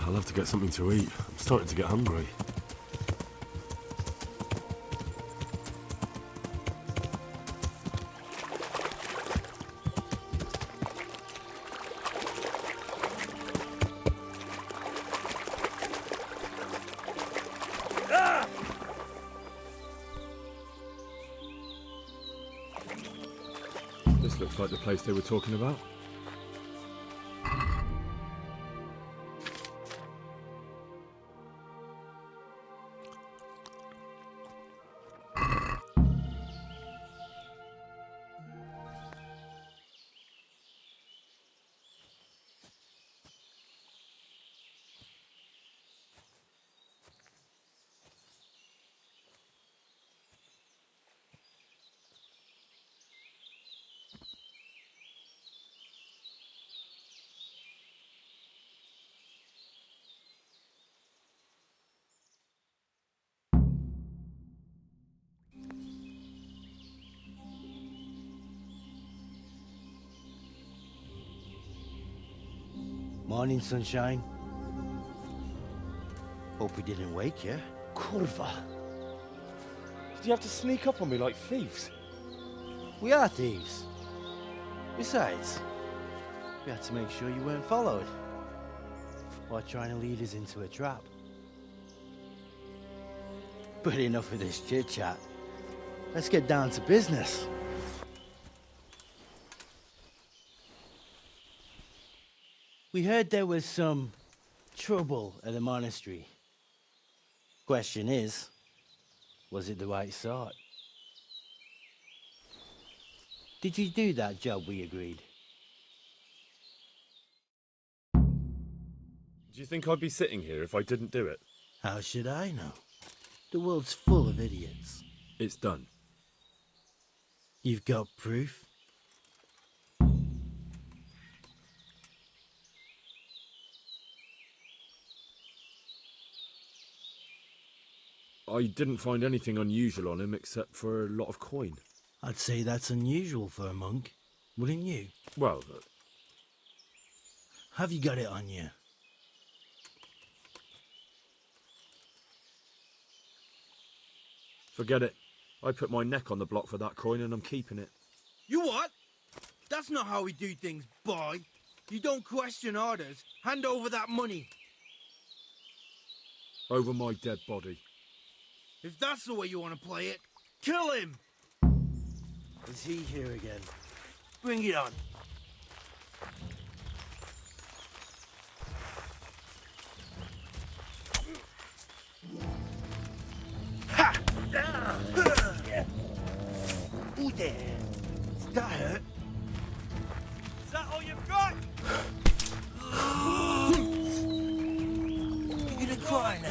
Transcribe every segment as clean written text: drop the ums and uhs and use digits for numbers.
I'll have to get something to eat. I'm starting to get hungry. This looks like the place they were talking about. Morning, sunshine. Hope we didn't wake you. Kurva! Did you have to sneak up on me like thieves? We are thieves. Besides, we had to make sure you weren't followed. While trying to lead us into a trap. But enough of this chit-chat. Let's get down to business. We heard there was some trouble at the monastery. Question is, was it the right sort? Did you do that job we agreed? Do you think I'd be sitting here if I didn't do it? How should I know? The world's full of idiots. It's done. You've got proof? I didn't find anything unusual on him except for a lot of coin. I'd say that's unusual for a monk, wouldn't you? Well, Have you got it on you? forget it. I put my neck on the block for that coin and I'm keeping it. You what? That's not how we do things, boy. You don't question orders. Hand over that money. Over my dead body. If that's the way you want to play it, kill him! Is he here again? Bring it on. Ha! Ooh, there. Does that hurt? Is that all you've got? You're gonna cry now.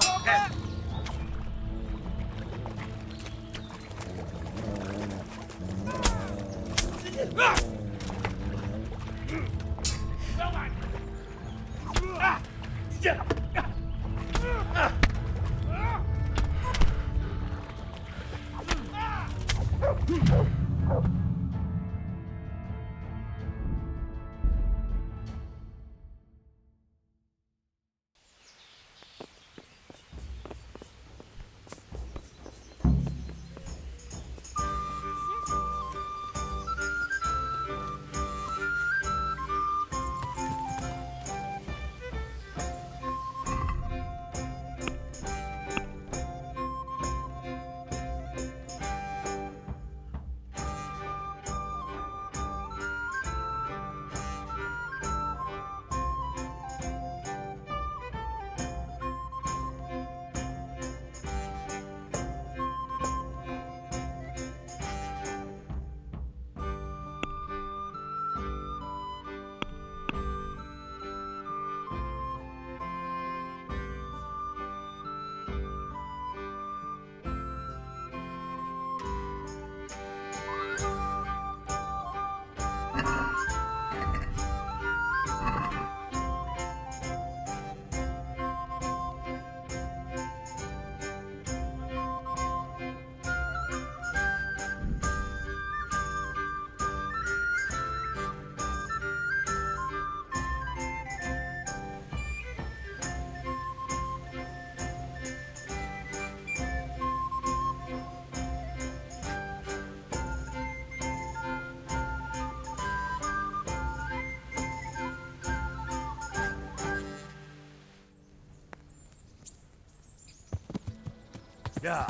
Yeah.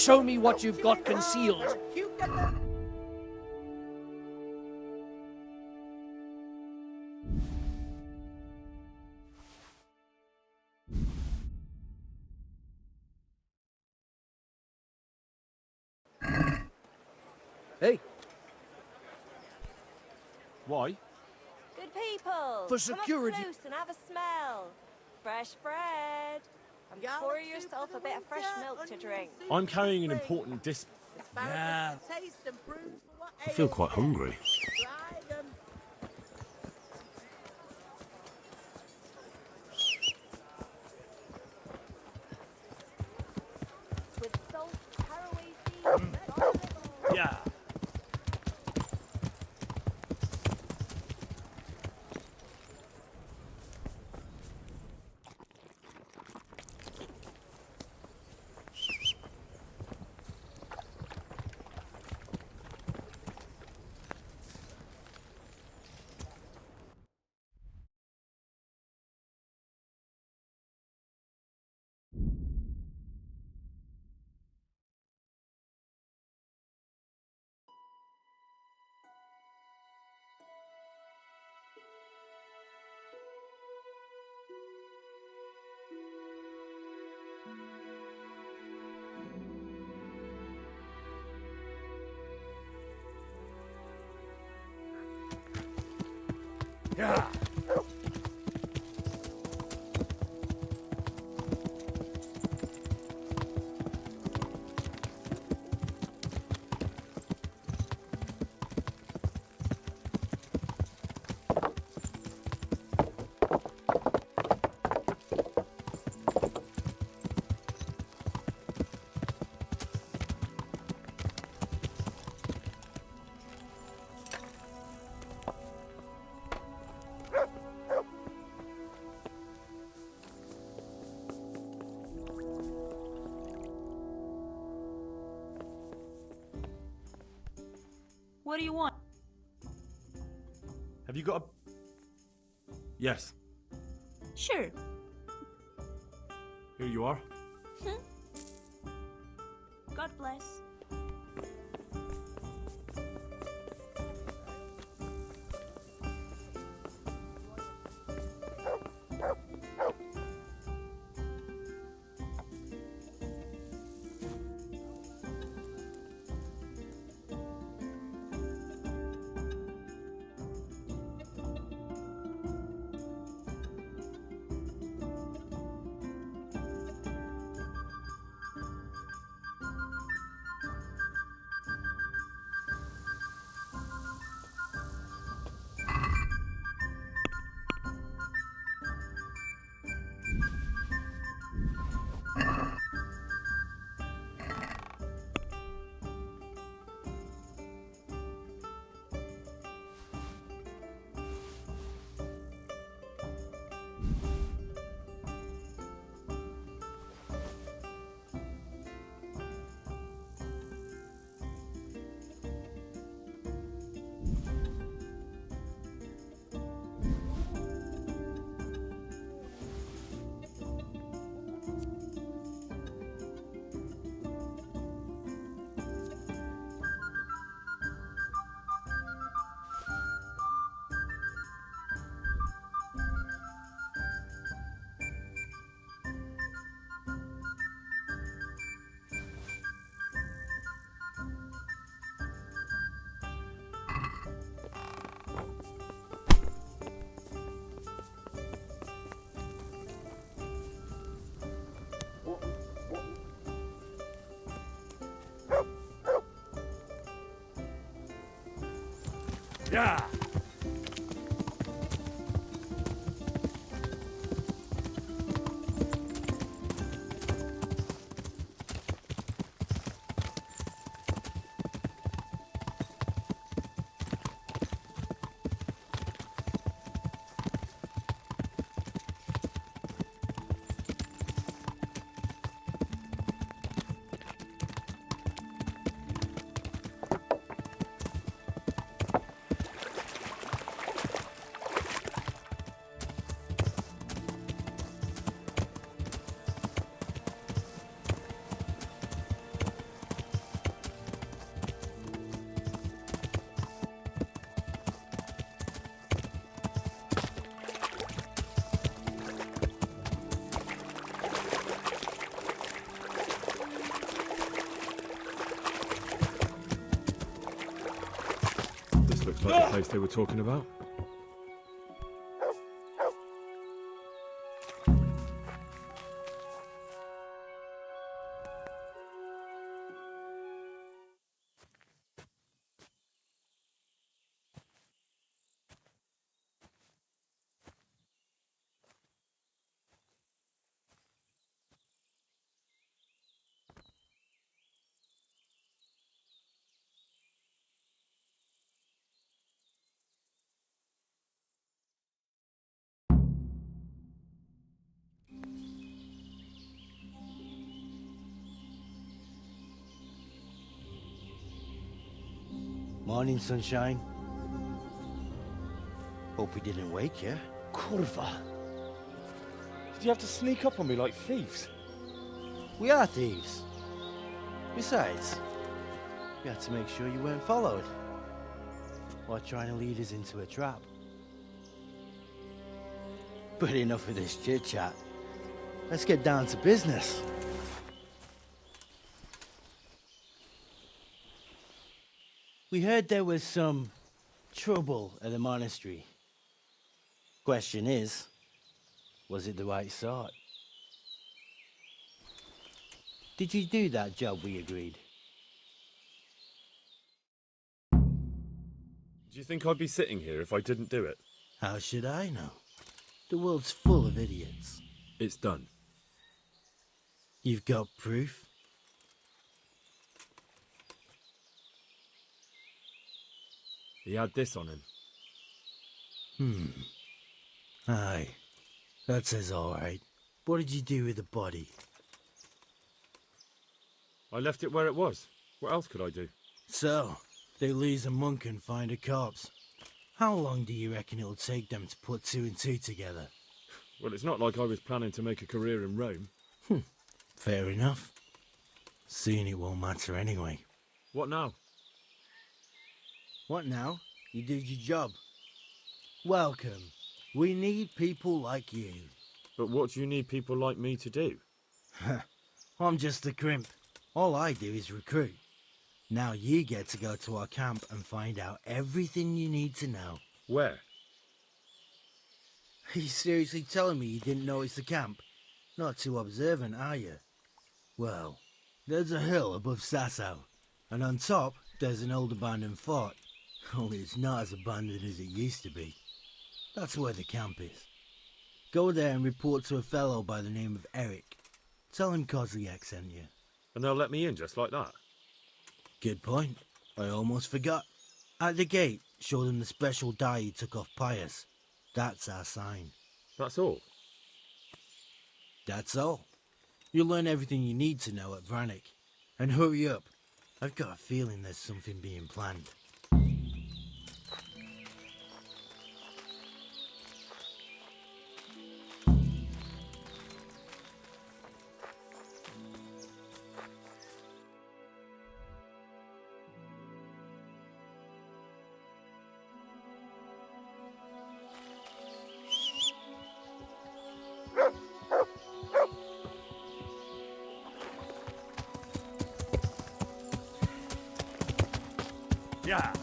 Show me what you've got concealed. Hey, Why? Good people. For security. Come up close and have a smell. Fresh bread. And pour yourself a bit of fresh milk to drink. I'm carrying an important Yeah. I feel quite hungry. With salt, caraway seeds, garlic. yeah. Yeah. What do you want? Have you got a... Yes, Sure. here you are. God bless. Yeah. This looks like the place they were talking about. Morning, sunshine. Hope we didn't wake you. Kurva. Did you have to sneak up on me like thieves? We are thieves. Besides, we had to make sure you weren't followed. Or trying to lead us into a trap. But enough of this chit-chat. Let's get down to business. We heard there was some trouble at the monastery. Question is, was it the right sort? Did you do that job we agreed? Do you think I'd be sitting here if I didn't do it? How should I know? The world's full of idiots. It's done. You've got proof? He had this on him. Aye. That says all right. What did you do with the body? I left it where it was. What else could I do? So, they lose a monk and find a corpse. How long do you reckon it'll take them to put two and two together? Well, it's not like I was planning to make a career in Rome. Fair enough. Soon it won't matter anyway. What now? What now? You did your job. Welcome. We need people like you. But what do you need people like me to do? I'm just a crimp. All I do is recruit. Now you get to go to our camp and find out everything you need to know. Where? Are you seriously telling me you didn't notice the camp? Not too observant, are you? Well, there's a hill above Sasau, and on top there's an old abandoned fort. Only it's not as abandoned as it used to be. That's where the camp is. Go there and report to a fellow by the name of Eric. Tell him Kozliak sent you. And they'll let me in just like that? Good point. I almost forgot. At the gate, show them the special dye you took off Pius. That's our sign. That's all? That's all. You'll learn everything you need to know at Vranik. And hurry up. I've got a feeling there's something being planned. Yeah.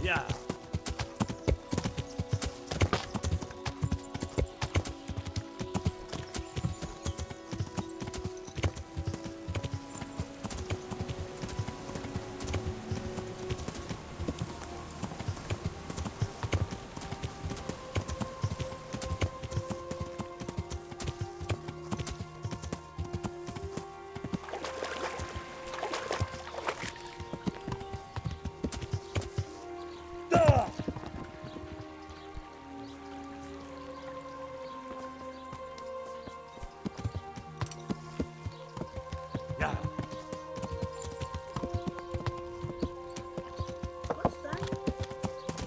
Yeah.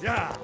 Yeah.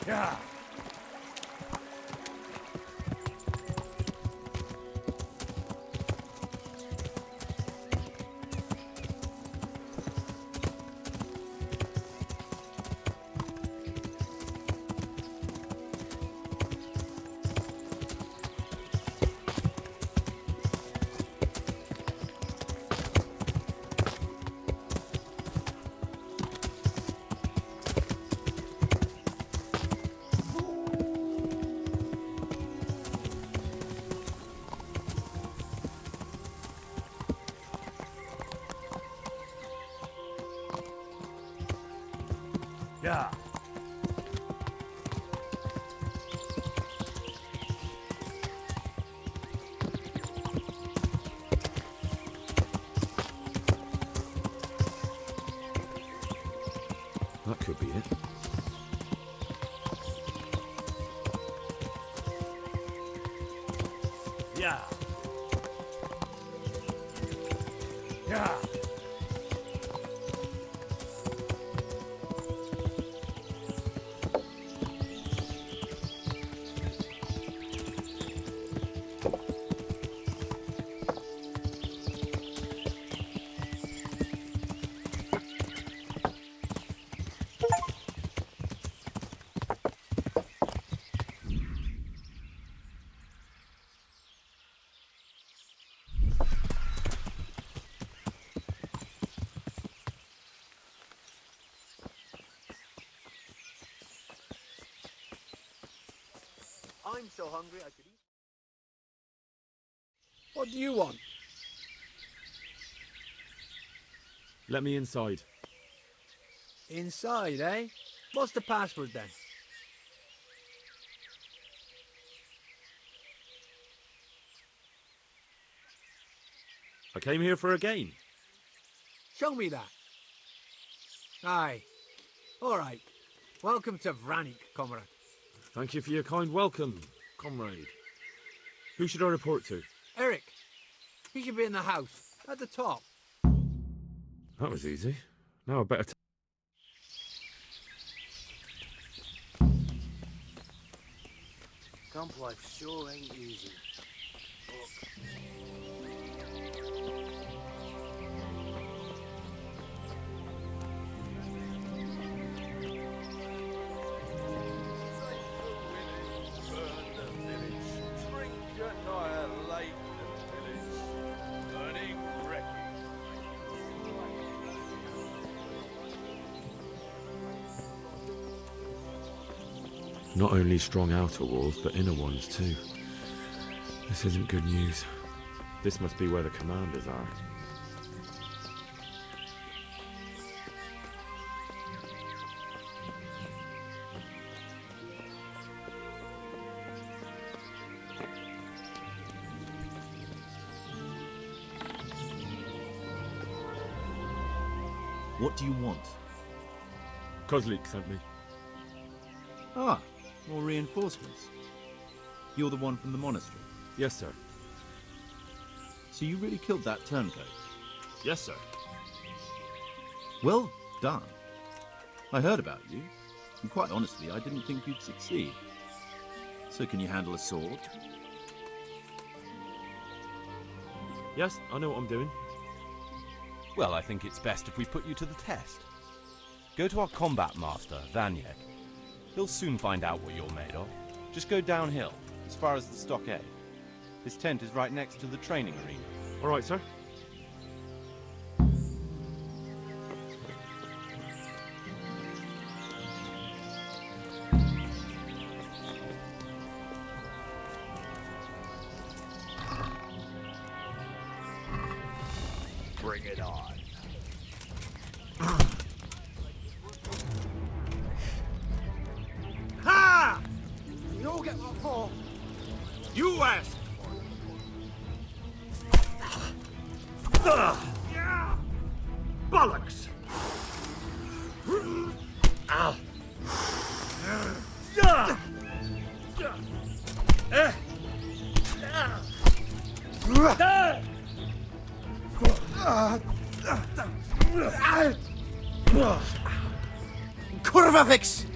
Yeah. Yeah. That could be it. Yeah. Yeah. I'm so hungry I could eat. What do you want? Let me inside. Inside, eh? What's the password then? I came here for a game. Show me that. Aye. All right. Welcome to Vranik, comrade. Thank you for your kind welcome, comrade. Who should I report to? Eric, he should be in the house, at the top. That was easy. Now I better... Camp life sure ain't easy. Not only strong outer walls, but inner ones too. This isn't good news. This must be where the commanders are. What do you want? Kozlik sent me. Ah, more reinforcements. You're the one from the monastery. Yes, sir. So you really killed that turncoat? Yes, sir. Well done. I heard about you, and quite honestly, I didn't think you'd succeed. So can you handle a sword? Yes, I know what I'm doing. Well, I think it's best if we put you to the test. Go to our combat master, Vanyek. He'll soon find out what you're made of. Just go downhill, as far as the stockade. His tent is right next to the training arena. All right, sir. Bring it on. Ha! You all get what for? You asked for it. Bollocks! Ow! Kurwa fix!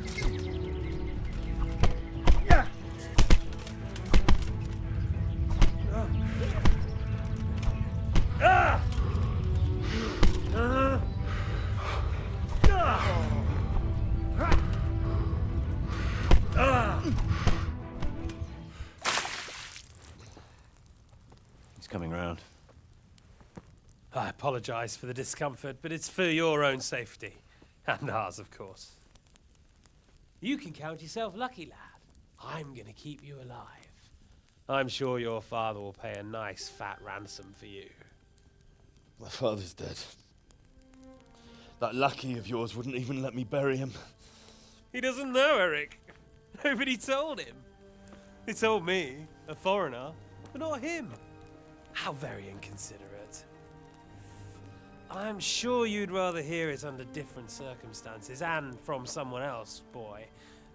He's coming round. I apologise for the discomfort, but it's for your own safety. And ours, of course. You can count yourself lucky, lad. I'm gonna keep you alive. I'm sure your father will pay a nice fat ransom for you. My father's dead. That lackey of yours wouldn't even let me bury him. He doesn't know, Eric. Nobody told him. They told me, a foreigner, but not him. How very inconsiderate. I'm sure you'd rather hear it under different circumstances and from someone else, boy.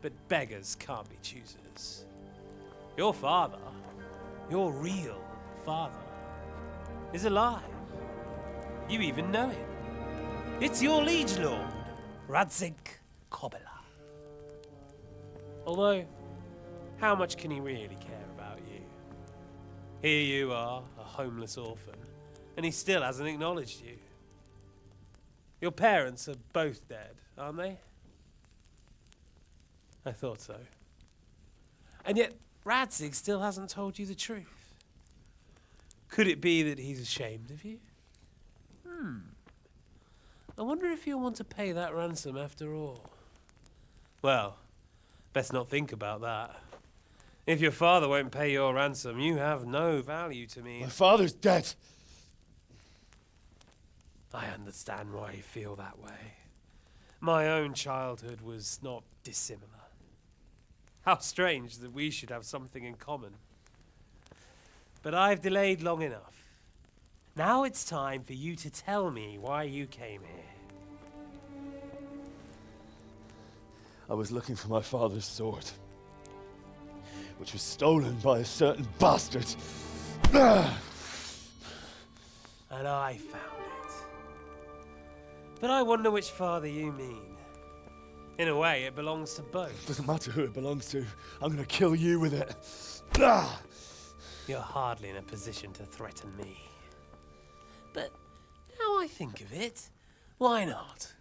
But beggars can't be choosers. Your father, your real father, is alive. You even know him. It's your liege lord, Radzik Kobela. Although, how much can he really care about you? Here you are, a homeless orphan, and he still hasn't acknowledged you. Your parents are both dead, aren't they? I thought so. And yet, Radzik still hasn't told you the truth. Could it be that he's ashamed of you? I wonder if you'll want to pay that ransom after all. Well, best not think about that. If your father won't pay your ransom, you have no value to me. My father's dead. I understand why you feel that way. My own childhood was not dissimilar. How strange that we should have something in common. But I've delayed long enough. Now it's time for you to tell me why you came here. I was looking for my father's sword, which was stolen by a certain bastard. And I found it. But I wonder which father you mean. In a way, it belongs to both. Doesn't matter who it belongs to. I'm gonna kill you with it. You're hardly in a position to threaten me. But now I think of it, why not?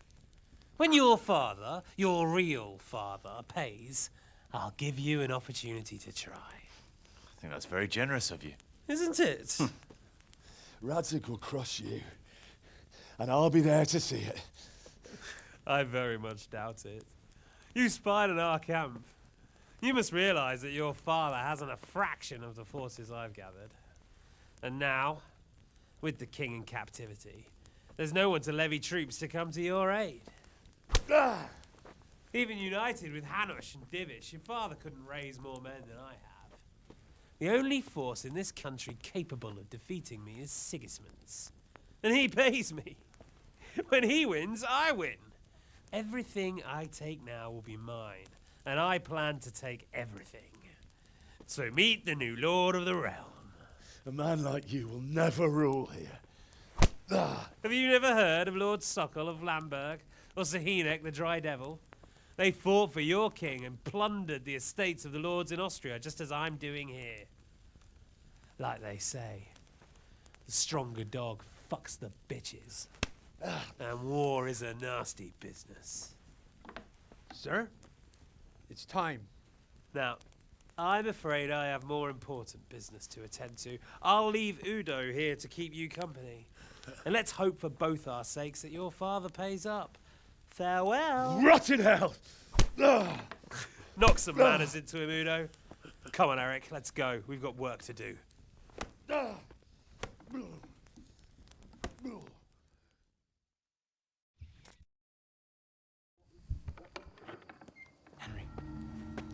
When your father, your real father, pays, I'll give you an opportunity to try. I think that's very generous of you. Isn't it? Radzik will crush you, and I'll be there to see it. I very much doubt it. You spied on our camp. You must realize that your father hasn't a fraction of the forces I've gathered. And now, with the king in captivity, there's no one to levy troops to come to your aid. Even united with Hanush and Divish, your father couldn't raise more men than I have. The only force in this country capable of defeating me is Sigismund's. And he pays me. When he wins, I win. Everything I take now will be mine, and I plan to take everything. So meet the new lord of the realm. A man like you will never rule here. Have you never heard of Lord Sokol of Lamberg, or Sahinek the Dry Devil? They fought for your king and plundered the estates of the lords in Austria, just as I'm doing here. Like they say, the stronger dog fucks the bitches. And war is a nasty business. Sir, it's time. Now, I'm afraid I have more important business to attend to. I'll leave Udo here to keep you company. And let's hope for both our sakes that your father pays up. Farewell. Rot in hell! Knock some manners into him, Udo. Come on, Eric, let's go. We've got work to do.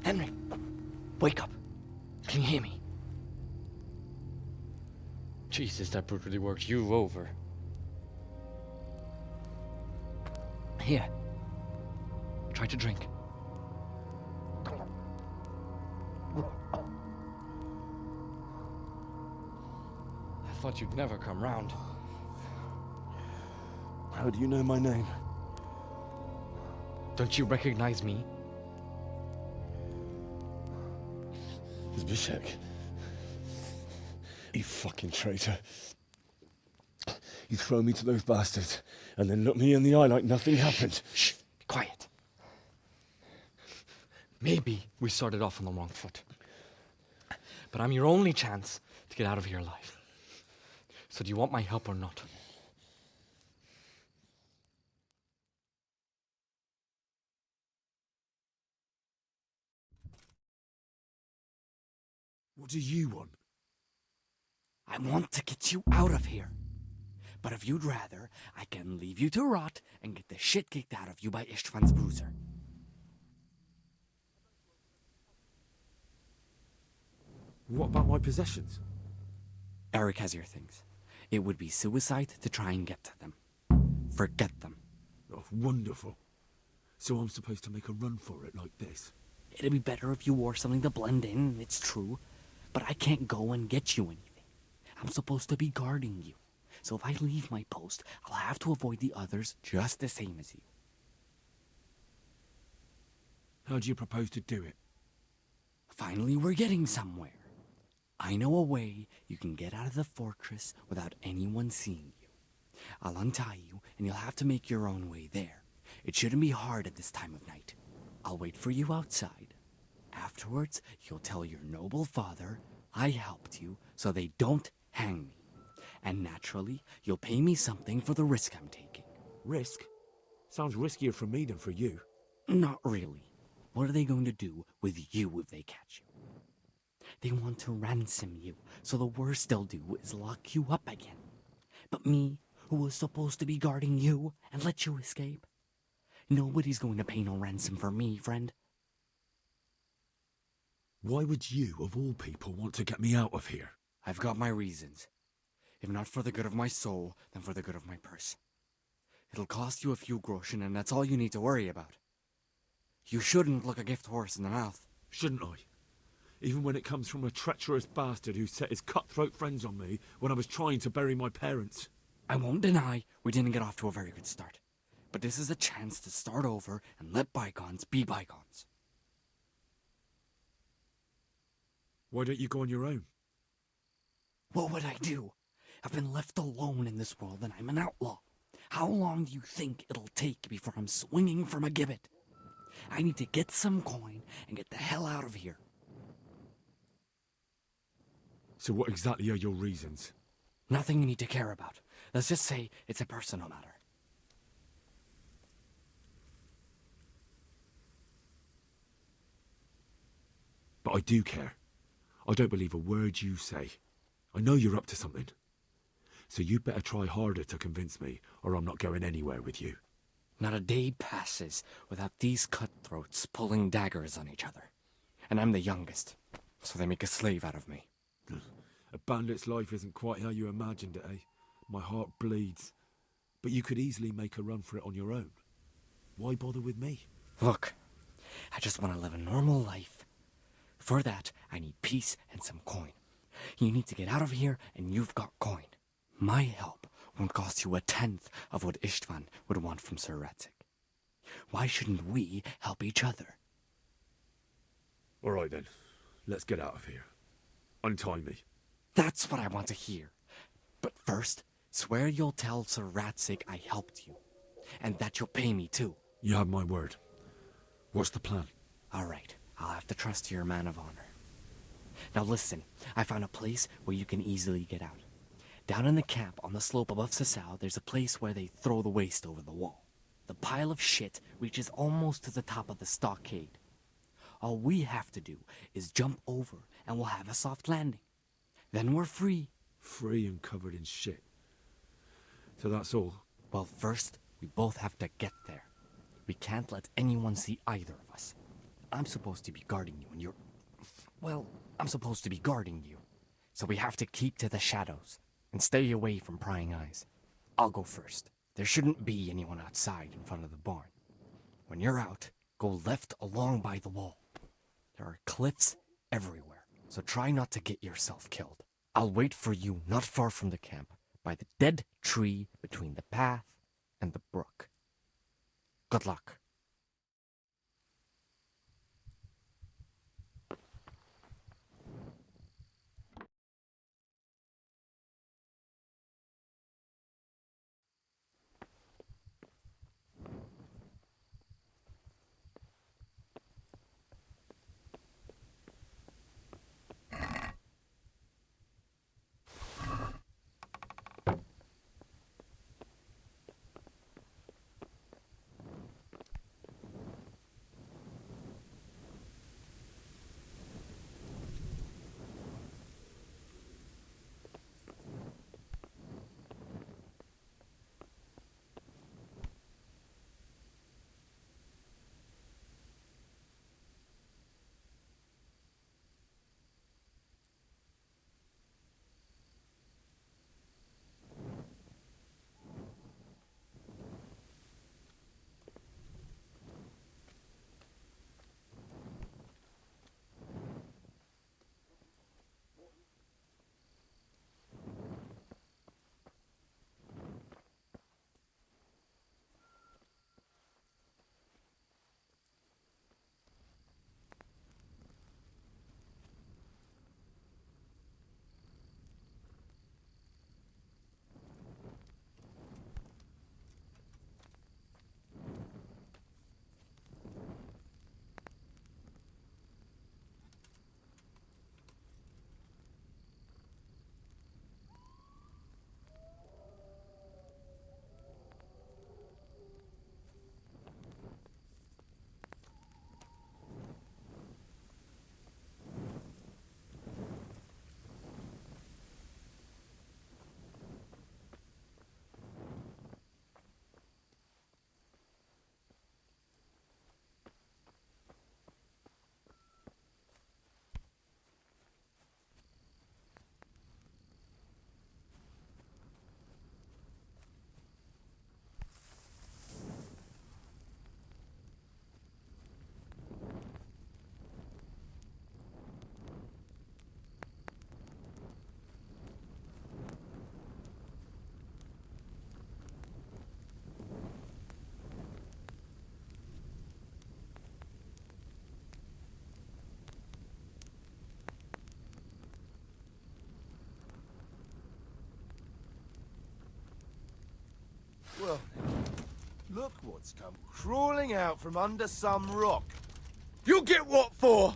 Henry, wake up. Can you hear me? Jesus, that brutally worked you over. Here. Try to drink. I thought you'd never come round. How do you know my name? Don't you recognize me? Zbyszek. You fucking traitor. You throw me to those bastards and then look me in the eye like nothing happened. Shh, be quiet. Maybe we started off on the wrong foot. But I'm your only chance to get out of here alive. So do you want my help or not? What do you want? I want to get you out of here. But if you'd rather, I can leave you to rot and get the shit kicked out of you by Ishtvan's bruiser. What about my possessions? Eric has your things. It would be suicide to try and get to them. Forget them. Oh, wonderful. So I'm supposed to make a run for it like this? It'd be better if you wore something to blend in, it's true. But I can't go and get you anything. I'm supposed to be guarding you. So if I leave my post, I'll have to avoid the others just the same as you. How do you propose to do it? Finally, we're getting somewhere. I know a way you can get out of the fortress without anyone seeing you. I'll untie you, and you'll have to make your own way there. It shouldn't be hard at this time of night. I'll wait for you outside. Afterwards, you'll tell your noble father I helped you so they don't hang me. And naturally, you'll pay me something for the risk I'm taking. Risk? Sounds riskier for me than for you. Not really. What are they going to do with you if they catch you? They want to ransom you, so the worst they'll do is lock you up again. But me, who was supposed to be guarding you and let you escape? Nobody's going to pay no ransom for me, friend. Why would you, of all people, want to get me out of here? I've got my reasons. If not for the good of my soul, then for the good of my purse. It'll cost you a few groschen, and that's all you need to worry about. You shouldn't look a gift horse in the mouth. Shouldn't I? Even when it comes from a treacherous bastard who set his cutthroat friends on me when I was trying to bury my parents. I won't deny we didn't get off to a very good start. But this is a chance to start over and let bygones be bygones. Why don't you go on your own? What would I do? I've been left alone in this world and I'm an outlaw. How long do you think it'll take before I'm swinging from a gibbet? I need to get some coin and get the hell out of here. So what exactly are your reasons? Nothing you need to care about. Let's just say it's a personal matter. But I do care. I don't believe a word you say. I know you're up to something. So you better try harder to convince me, or I'm not going anywhere with you. Not a day passes without these cutthroats pulling daggers on each other. And I'm the youngest, so they make a slave out of me. A bandit's life isn't quite how you imagined it, eh? My heart bleeds. But you could easily make a run for it on your own. Why bother with me? Look, I just want to live a normal life. For that, I need peace and some coin. You need to get out of here, and you've got coin. My help won't cost you 1/10 of what Istvan would want from Sir Ratzik. Why shouldn't we help each other? All right then, let's get out of here. Untie me. That's what I want to hear. But first, swear you'll tell Sir Ratzik I helped you, and that you'll pay me too. You have my word. What's the plan? All right, I'll have to trust your man of honor. Now listen, I found a place where you can easily get out. Down in the camp on the slope above Sasau, there's a place where they throw the waste over the wall. The pile of shit reaches almost to the top of the stockade. All we have to do is jump over and we'll have a soft landing. Then we're free. Free and covered in shit. So that's all? Well, first, we both have to get there. We can't let anyone see either of us. I'm supposed to be guarding you and you're... Well, I'm supposed to be guarding you. So we have to keep to the shadows and stay away from prying eyes. I'll go first. There shouldn't be anyone outside in front of the barn. When you're out, go left along by the wall. There are cliffs everywhere, so try not to get yourself killed. I'll wait for you not far from the camp, by the dead tree between the path and the brook. Good luck. Well, look what's come crawling out from under some rock. You'll get what for?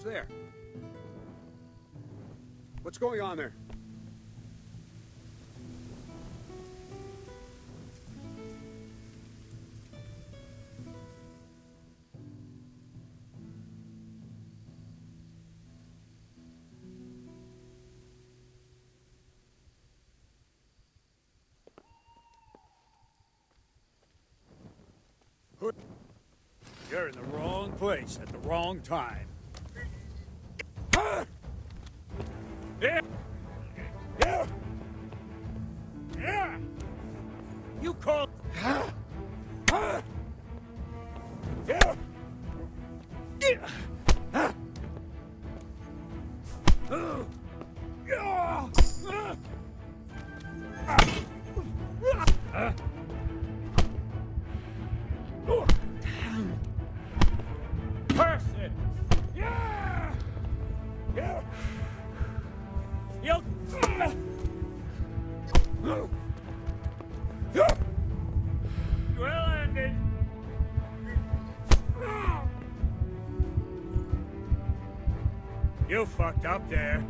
there? What's going on there? You're in the wrong place at the wrong time. Yeah. Yeah. Yeah. You call. Yeah. Person! Yeah! Yeah! You... Well ended! You fucked up there.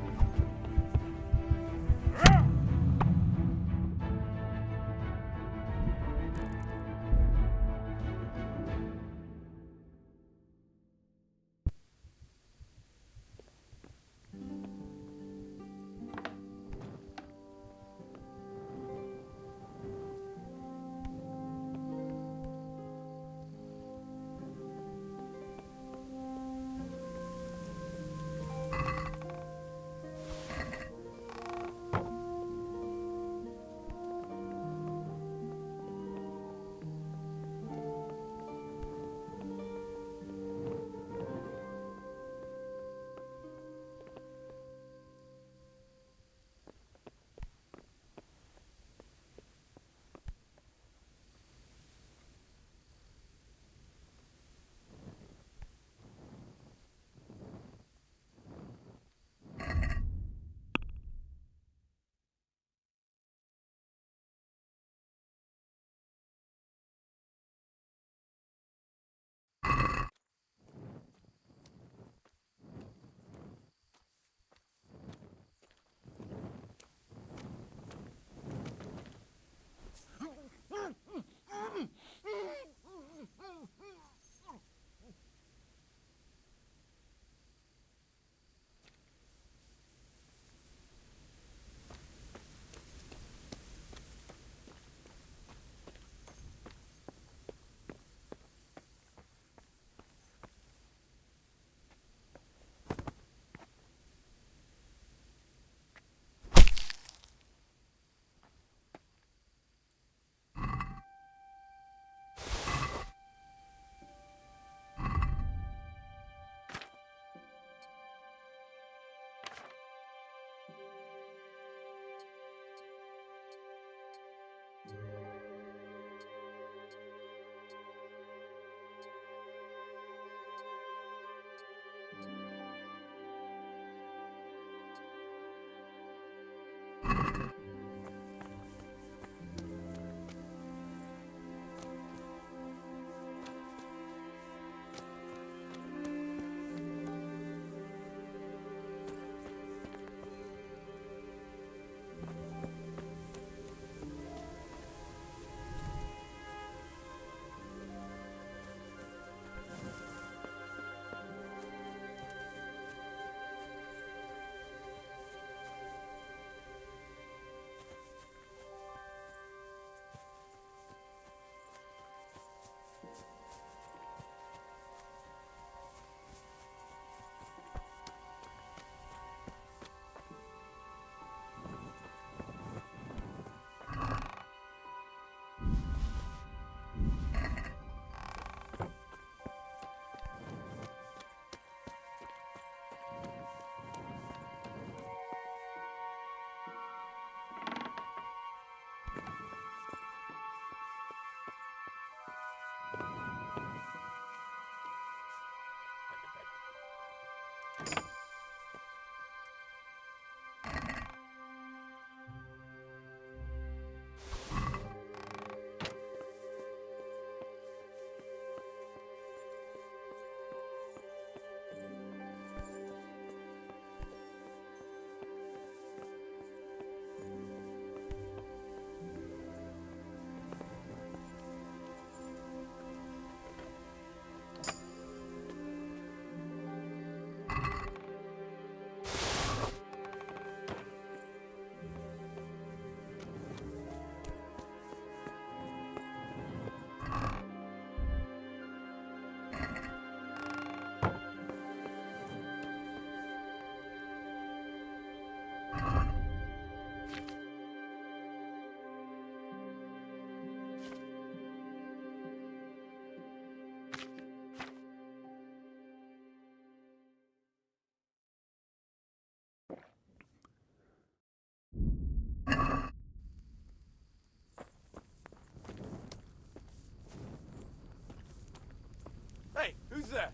Hey, who's there?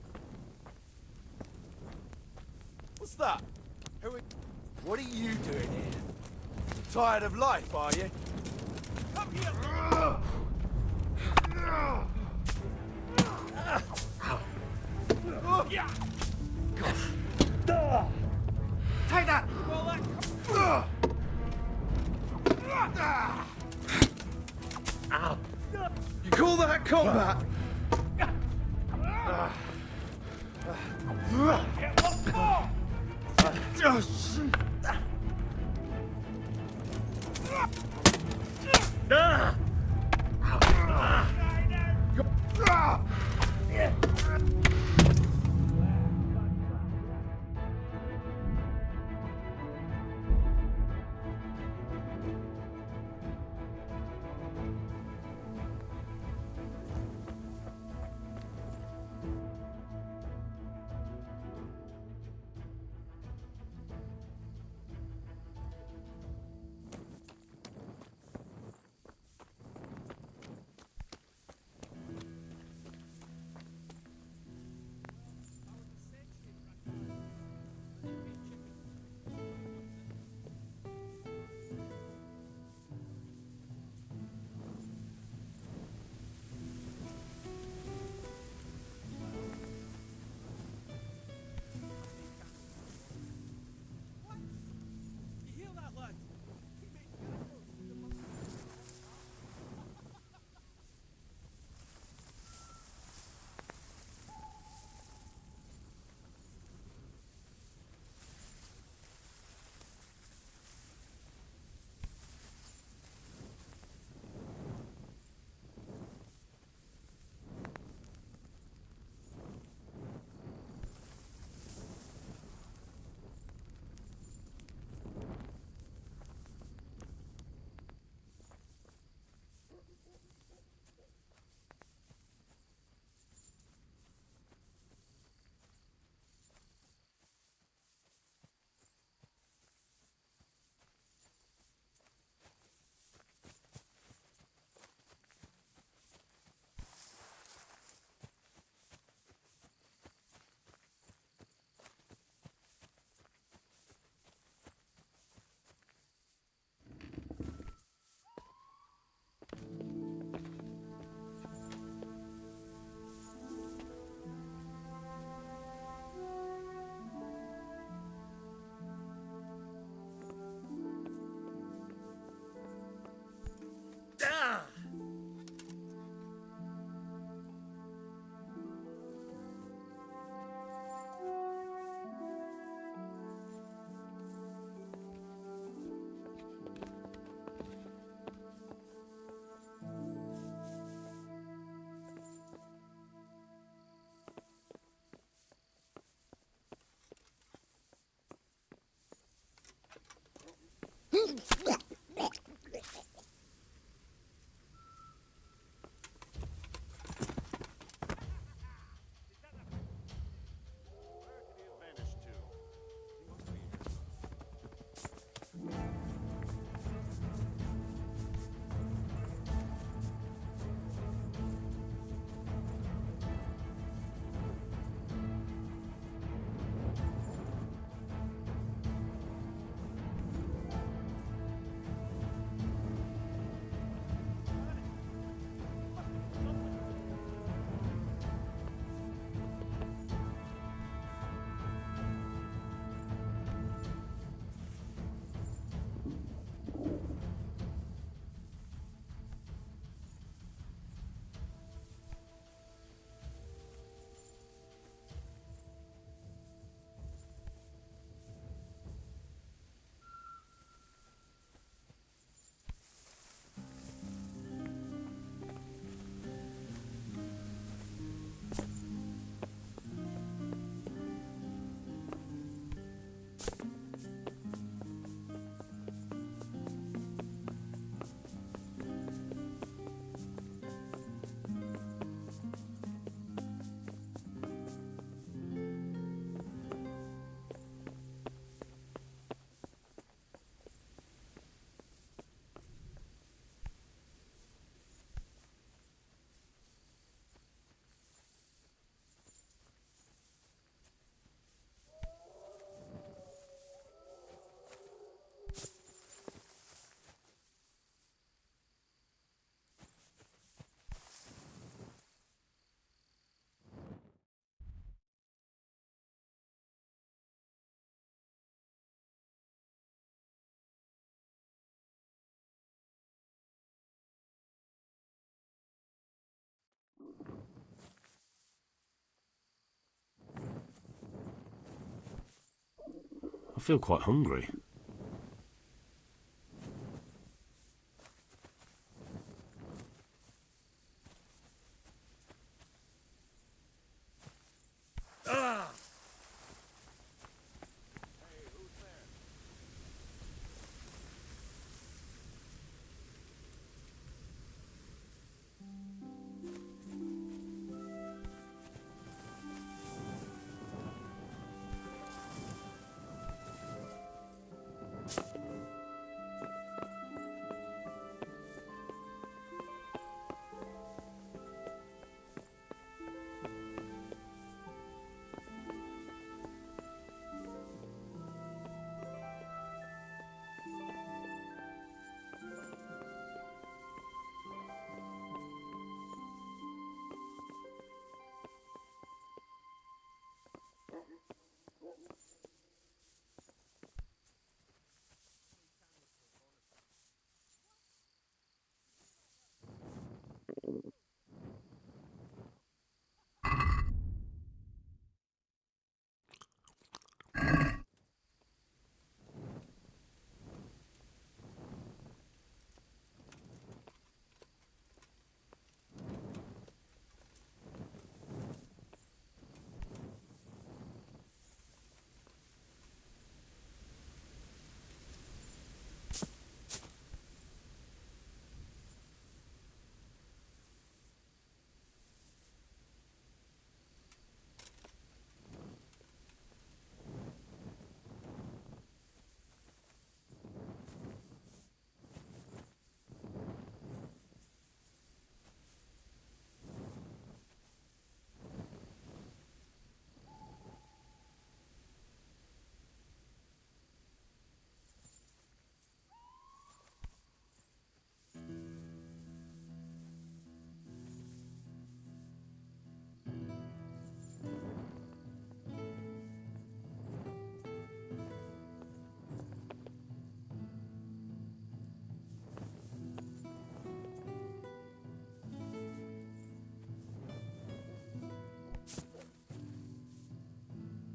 What's that? What are you doing here? Tired of life, are you? Come here! Take that! You call that combat? I feel quite hungry.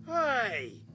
Hey!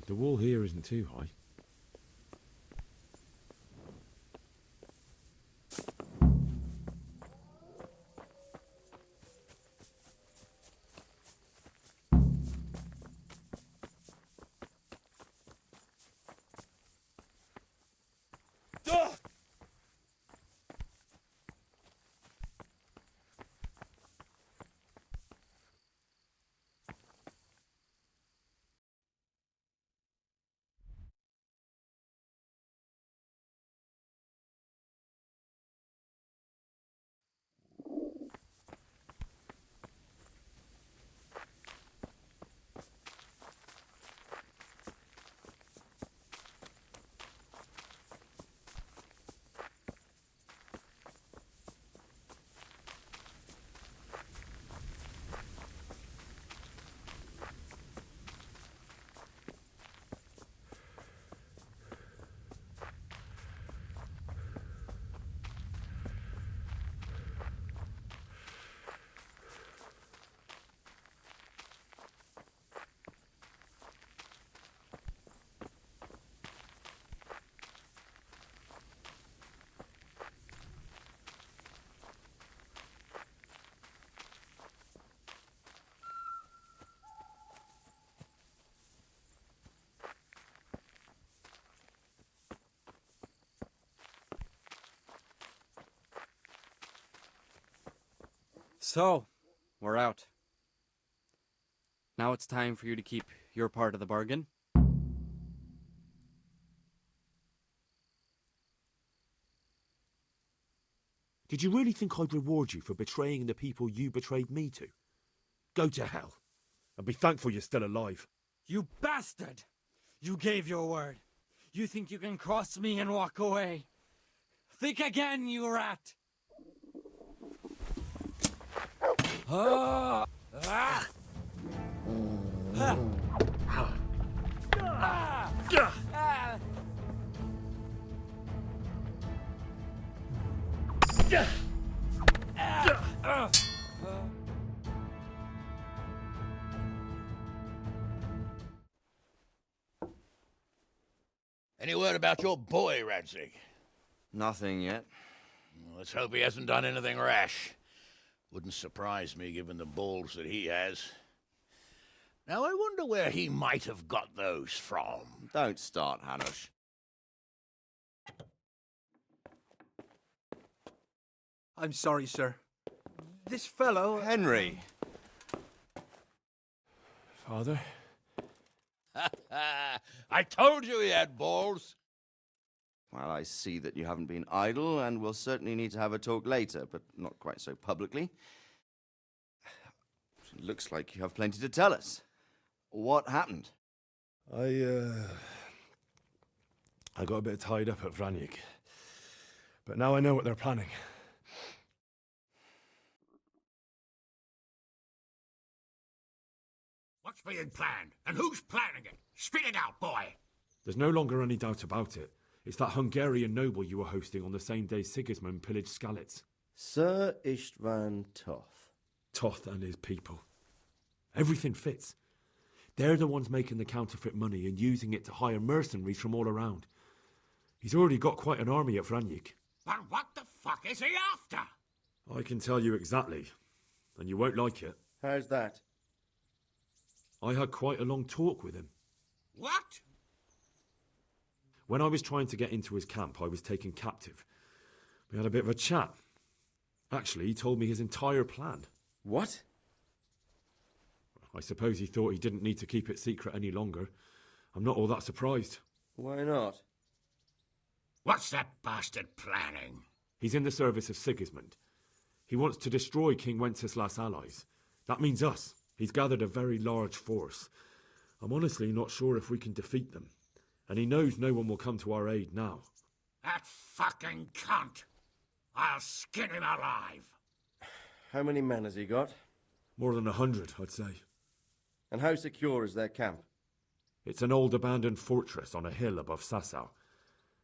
The wall here isn't too high. So, we're out. Now it's time for you to keep your part of the bargain. Did you really think I'd reward you for betraying the people you betrayed me to? Go to hell, and be thankful you're still alive. You bastard! You gave your word. You think you can cross me and walk away? Think again, you rat! Ah! Ah! Ah! Ah! Any word about your boy, Radzig? Nothing yet. Let's hope he hasn't done anything rash. Wouldn't surprise me given the balls that he has. Now I wonder where he might have got those from. Don't start, Hanush. I'm sorry, sir. This fellow... Henry! Father? I told you he had balls. Well, I see that you haven't been idle, and we'll certainly need to have a talk later, but not quite so publicly. It looks like you have plenty to tell us. What happened? I got a bit tied up at Vranyik. But now I know what they're planning. What's being planned? And who's planning it? Spit it out, boy! There's no longer any doubt about it. It's that Hungarian noble you were hosting on the same day Sigismund pillaged Skalitz. Sir Istvan Toth. Toth and his people. Everything fits. They're the ones making the counterfeit money and using it to hire mercenaries from all around. He's already got quite an army at Vranyik. But what the fuck is he after? I can tell you exactly, and you won't like it. How's that? I had quite a long talk with him. What? When I was trying to get into his camp, I was taken captive. We had a bit of a chat. Actually, he told me his entire plan. What? I suppose he thought he didn't need to keep it secret any longer. I'm not all that surprised. Why not? What's that bastard planning? He's in the service of Sigismund. He wants to destroy King Wenceslas' allies. That means us. He's gathered a very large force. I'm honestly not sure if we can defeat them. And he knows no one will come to our aid now. That fucking cunt! I'll skin him alive! How many men has he got? More than 100, I'd say. And how secure is their camp? It's an old abandoned fortress on a hill above Sasau.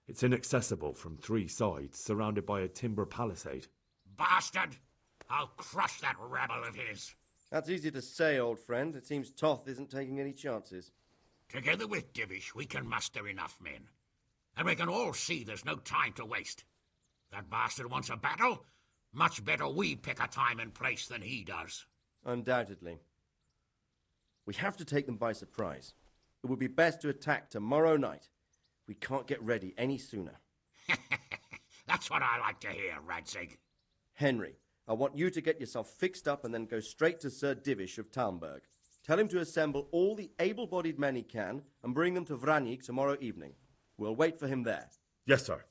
It's inaccessible from 3 sides, surrounded by a timber palisade. Bastard! I'll crush that rebel of his! That's easy to say, old friend. It seems Toth isn't taking any chances. Together with Divish, we can muster enough men. And we can all see there's no time to waste. That bastard wants a battle? Much better we pick a time and place than he does. Undoubtedly. We have to take them by surprise. It would be best to attack tomorrow night. We can't get ready any sooner. That's what I like to hear, Radzig. Henry, I want you to get yourself fixed up and then go straight to Sir Divish of Talmberg. Tell him to assemble all the able-bodied men he can and bring them to Vranyik tomorrow evening. We'll wait for him there. Yes, sir.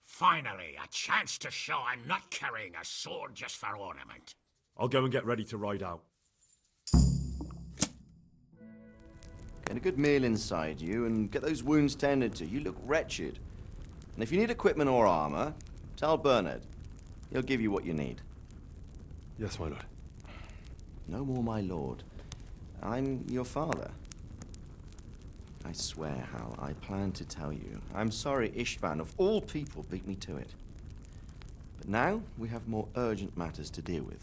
Finally, a chance to show I'm not carrying a sword just for ornament. I'll go and get ready to ride out. Get a good meal inside you and get those wounds tended to. You look wretched. And if you need equipment or armor, tell Bernard. He'll give you what you need. Yes, my lord. No more, my lord. I'm your father. I swear, Hal, I plan to tell you. I'm sorry Istvan, of all people, beat me to it. But now we have more urgent matters to deal with.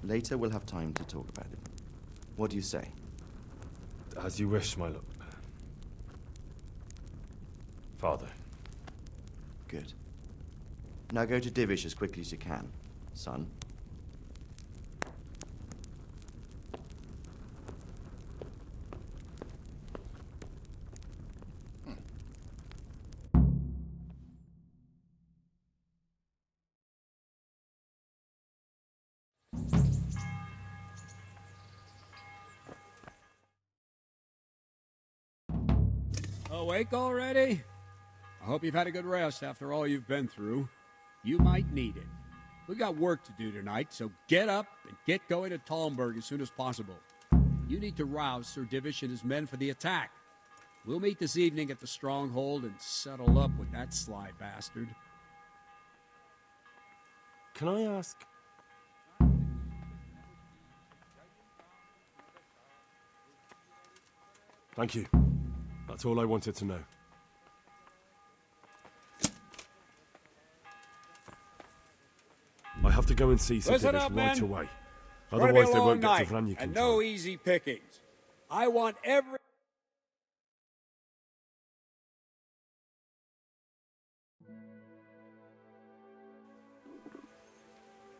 Later we'll have time to talk about it. What do you say? As you wish, my lord. Father. Good. Now go to Divish as quickly as you can, son. Awake already? I hope you've had a good rest after all you've been through. You might need it. We got work to do tonight, so get up and get going to Talmberg as soon as possible. You need to rouse Sir Divish and his men for the attack. We'll meet this evening at the stronghold and settle up with that sly bastard. Can I ask? Thank you. That's all I wanted to know. I have to go and see Sir Listen Divish up, right men. away. It's gonna be Otherwise a they long won't get to night, Vranyuk in and time. no easy pickings. I want every